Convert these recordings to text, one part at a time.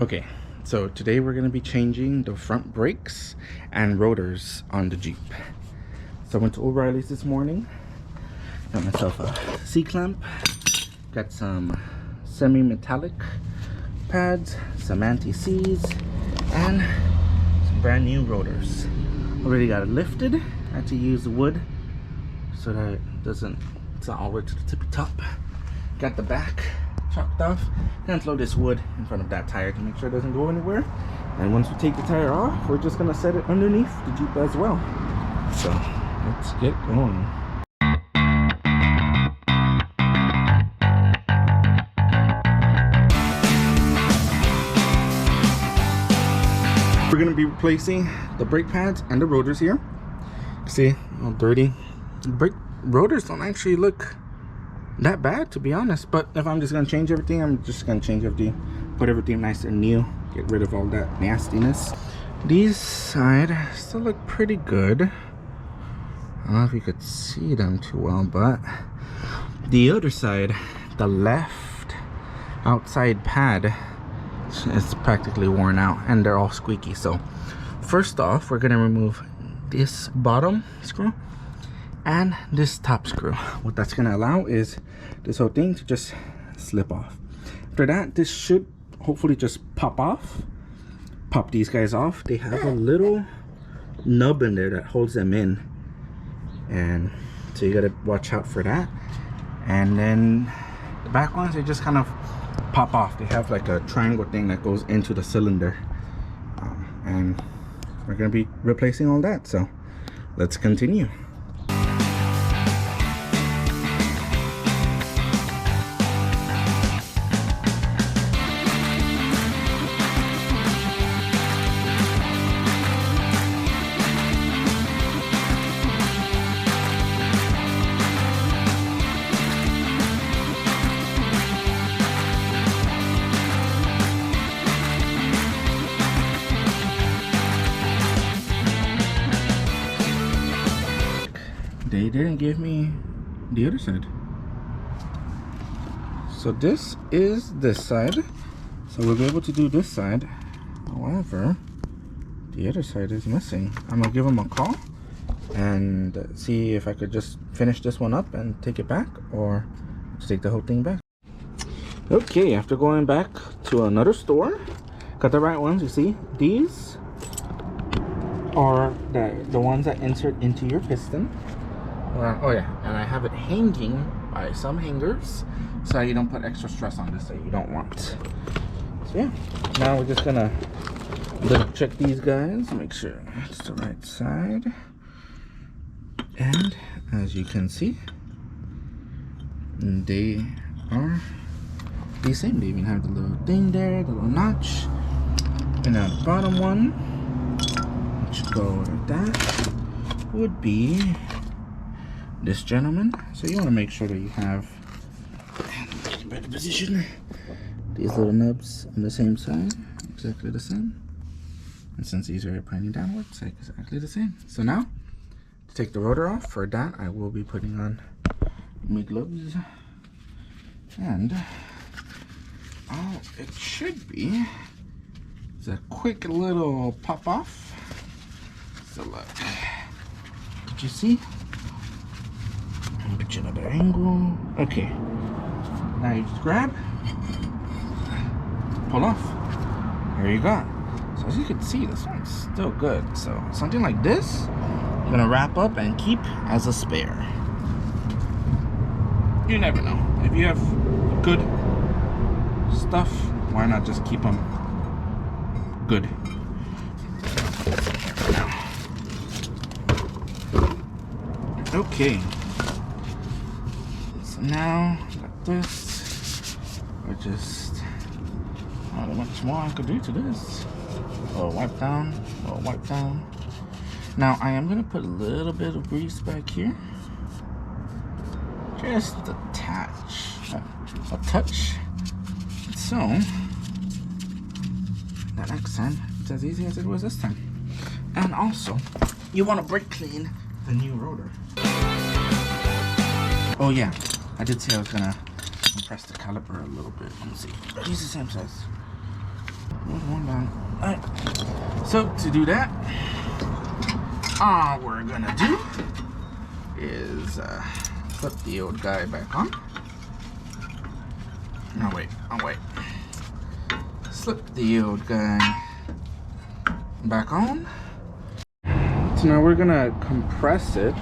Okay, so today we're going to be changing the front brakes and rotors on the Jeep. So I went to O'Reilly's this morning, got myself a C-clamp, got some semi-metallic pads, some anti-seize, and some brand new rotors. Already got it lifted. I had to use wood so that it's not all the way to the tippy top. Got the back chopped off. Gonna throw this wood in front of that tire to make sure it doesn't go anywhere. And once we take the tire off, we're just gonna set it underneath the Jeep as well. So let's get going. We're gonna be replacing the brake pads and the rotors here. See, all dirty. The brake rotors don't actually look that bad, to be honest, but if I'm just gonna change everything, I'm just gonna change everything, put everything nice and new, get rid of all that nastiness. These side still look pretty good. I don't know if you could see them too well, but the other side, the left outside pad, is practically worn out and they're all squeaky. So first off, we're gonna remove this bottom screw and this top screw. What that's gonna allow is this whole thing to just slip off. After that, this should hopefully just pop off. Pop these guys off. They have a little nub in there that holds them in, and so you gotta watch out for that. And then the back ones, they just kind of pop off. They have like a triangle thing that goes into the cylinder, and we're gonna be replacing all that. So let's continue. They didn't give me the other side. So this is this side. So we'll be able to do this side. However, the other side is missing. I'm gonna give them a call and see if I could just finish this one up and take it back, or just take the whole thing back. Okay, after going back to another store, got the right ones. You see, these are the ones that insert into your piston. Oh yeah, and I have it hanging by some hangers so you don't put extra stress on this that you don't want. So yeah, now we're just gonna double check these guys, make sure it's the right side. And as you can see, they are the same. They even have the little thing there, the little notch. And now the bottom one, which go like that, would be this gentleman. So you want to make sure that you have in better position these little nubs on the same side, exactly the same. And since these are pointing downwards, exactly the same. So now to take the rotor off, for that I will be putting on my gloves, and all it should be is a quick little pop off. So look, did you see? Put you another angle. Okay, now you just grab, pull off. There you go. So as you can see, this one's still good. So something like this, I'm gonna wrap up and keep as a spare. You never know. If you have good stuff, why not just keep them good? Okay. Now, got this. Or just, I don't know much more I could do to this. Or wipe down, or wipe down. Now, I am going to put a little bit of grease back here. Just a touch. So, that next time, it's as easy as it was this time. And also, you want to brake clean the new rotor. Oh yeah, I did say I was gonna compress the caliper a little bit. Let me see. These are the same size. One down. Alright. So to do that, all we're gonna do is flip the old guy back on. No, wait. Oh, wait. Slip the old guy back on. So now we're gonna compress it.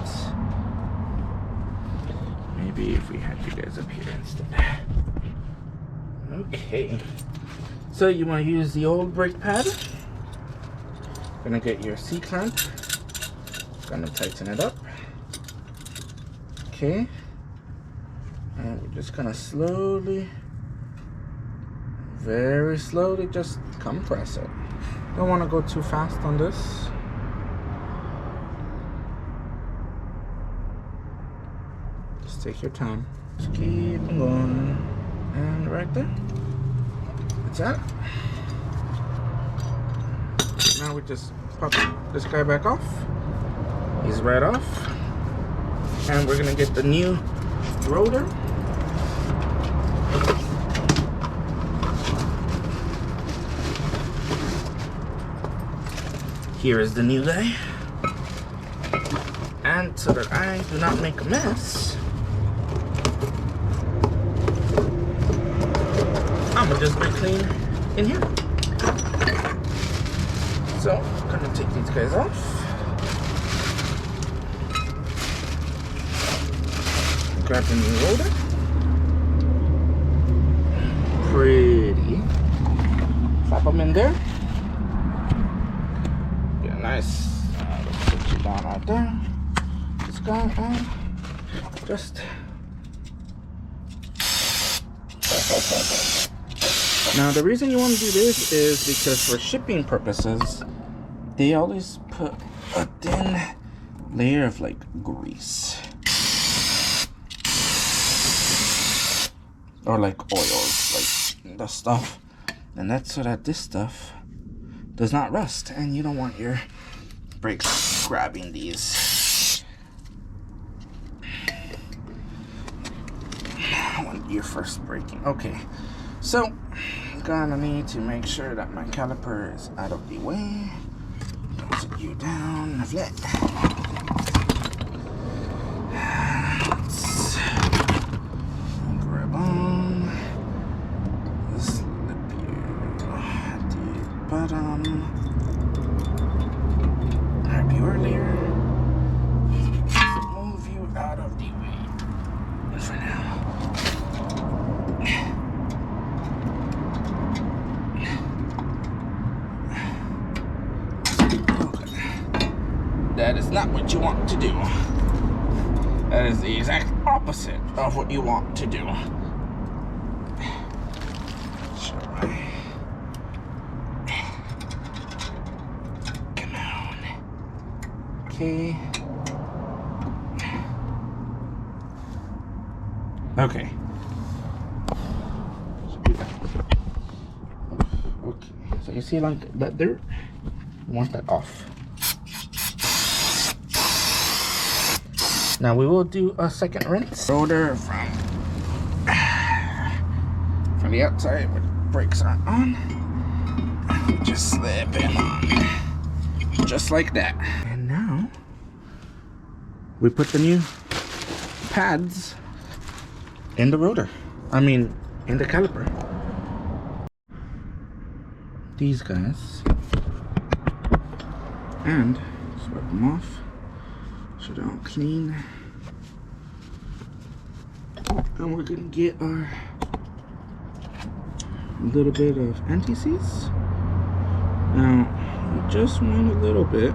Maybe if we had you guys up here instead. Okay. So you want to use the old brake pad. Gonna get your C-clamp. Gonna tighten it up. Okay. And we're just gonna slowly, very slowly, just compress it. Don't want to go too fast on this. Just take your time. Just keep going. And right there. That's that. Now we just pop this guy back off. He's right off. And we're gonna get the new rotor. Here is the new guy. And so that I do not make a mess, I'm gonna just brake clean in here. So, I'm gonna take these guys off. Grab the new rotor. Pretty. Slap them in there. Get a nice, let's put you down right there. Just go and just. Now the reason you want to do this is because for shipping purposes, they always put a thin layer of like grease or like oils, like the stuff, and that's so that this stuff does not rust and you don't want your brakes grabbing these when you're first braking. Okay, so I'm gonna need to make sure that my caliper is out of the way. Sit you down, flat. Let's grab on. Slip you at the bottom. Grab you earlier. Move you out of the way for now. That is not what you want to do. That is the exact opposite of what you want to do. Come on. Okay. Okay. Okay. So you see like that dirt? You want that off. Now we will do a second rinse. Rotor from the outside where the brakes aren't on. And we just slip it on. Just like that. And now we put the new pads in the rotor. I mean, in the caliper. These guys. And swipe them off. So they're all clean. And we're gonna get our little bit of anti-seize. Now, you just want a little bit.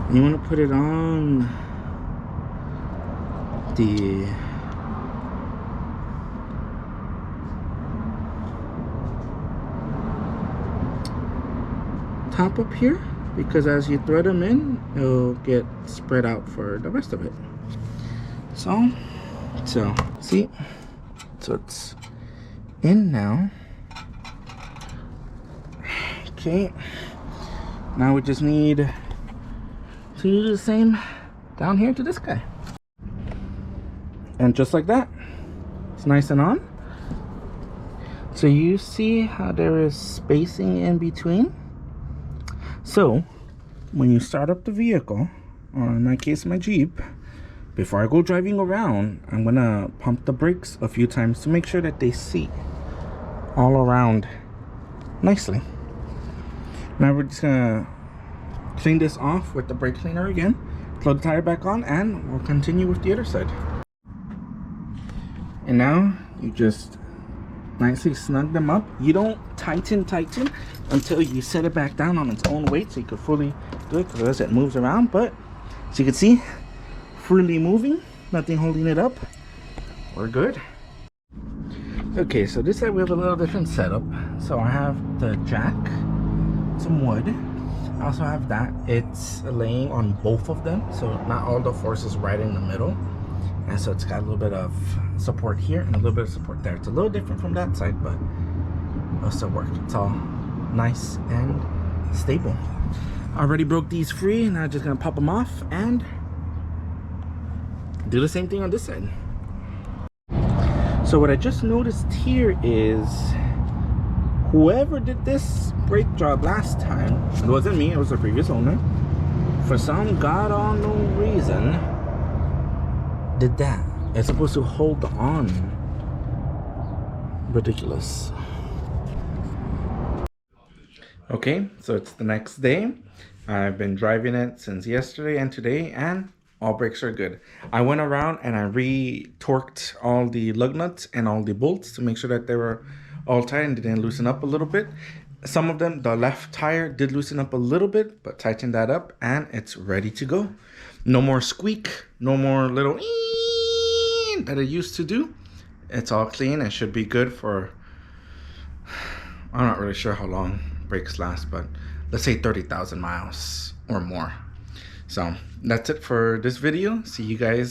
And you want to put it on the top up here, because as you thread them in, it'll get spread out for the rest of it. So see, so it's in now. Okay, now we just need to do the same down here to this guy, and just like that, it's nice and on. So you see how there is spacing in between? So when you start up the vehicle, or in my case my Jeep, before I go driving around, I'm gonna pump the brakes a few times to make sure that they seat all around nicely. Now we're just gonna clean this off with the brake cleaner again, throw the tire back on, and we'll continue with the other side. And now you just nicely snug them up. You don't tighten until you set it back down on its own weight, so you can fully do it, because it moves around. But as you can see, freely moving, nothing holding it up. We're good. Okay, so this side we have a little different setup. So I have the jack, some wood. I also have that. It's laying on both of them, so not all the force is right in the middle. And so it's got a little bit of support here and a little bit of support there. It's a little different from that side, but it'll still work. It's all nice and stable. I already broke these free, and I'm just gonna pop them off and do the same thing on this side. So what I just noticed here is whoever did this brake job last time, it wasn't me, it was the previous owner, for some god unknown reason did that. It's supposed to hold on. Ridiculous. Okay, so it's the next day. I've been driving it since yesterday and today, and all brakes are good. I went around and I re-torqued all the lug nuts and all the bolts to make sure that they were all tight and didn't loosen up a little bit. Some of them, the left tire did loosen up a little bit, but tighten that up and it's ready to go. No more squeak, no more little that it used to do. It's all clean and should be good for, I'm not really sure how long brakes last, but let's say 30,000 miles or more. So that's it for this video. See you guys